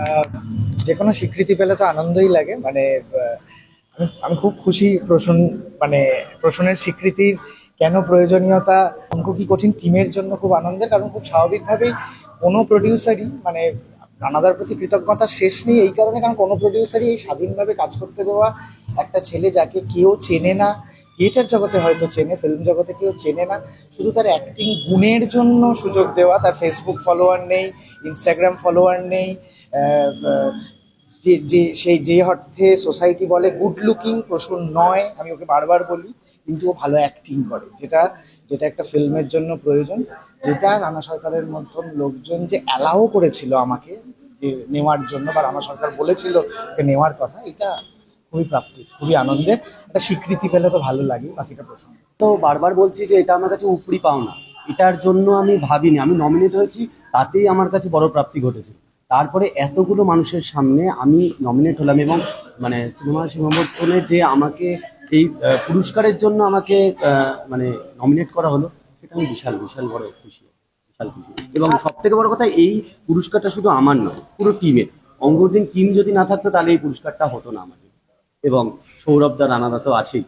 আহ, যে কোনো স্বীকৃতি পেলে তো আনন্দই লাগে। মানে আমি খুব খুশি মানে প্রসূনের স্বীকৃতির কেন প্রয়োজনীয়তা, অঙ্ক কি কঠিন টিমের জন্য খুব আনন্দের, কারণ খুব স্বাভাবিকভাবেই কোনো প্রডিউসারই মানে রানাদার প্রতি কৃতজ্ঞতার শেষ নেই এই কারণে, কারণ কোনো প্রডিউসারই এই স্বাধীনভাবে কাজ করতে দেওয়া একটা ছেলে যাকে কেউ চেনে না, থিয়েটার জগতে হয়তো চেনে, ফিল্ম জগতে কেউ চেনে না, শুধু তার অ্যাক্টিং গুণের জন্য সুযোগ দেওয়া। তার ফেসবুক ফলোয়ার নেই, ইনস্টাগ্রাম ফলোয়ার নেই, যে যে সেই যে অর্থে সোসাইটি বলে গুড লুকিং প্রসূন নয়, আমি ওকে বারবার বলি, কিন্তু ও ভালো অ্যাক্টিং করে, যেটা যেটা একটা ফিল্মের জন্য প্রয়োজন, যেটা রানা সরকারের মতন লোকজন যে অ্যালাউ করেছিল আমাকে যে নেওয়ার জন্য, বা রানা সরকার বলেছিল ওকে নেওয়ার কথা, এটা খুবই প্রাপ্তি, খুবই আনন্দের। একটা স্বীকৃতি পেলে তো ভালো লাগে, বাকিটা প্রশ্ন। তো বারবার বলছি যে এটা আমার কাছে উপরি পাওনা, এটার জন্য আমি ভাবিনি, আমি নমিনেট হয়েছি, তাতেই আমার কাছে বড় প্রাপ্তি ঘটেছে। তারপরে এতগুলো মানুষের সামনে আমি নমিনেট হলাম, এবং মানে সিনেমা সমাবর্তনে যে আমাকে এই পুরস্কারের জন্য আমাকে মানে নমিনেট করা হলো, সেটা আমি বিশাল বিশাল বড় খুশি, বিশাল খুশি। এবং সব থেকে বড় কথা, এই পুরস্কারটা শুধু আমার নয়, পুরো টিমের। অঙ্গদিন টিম যদি না থাকতো তাহলে এই পুরস্কারটা হতো না আমাদের। এবং সৌরভ দা, রানাদা তো আছেই।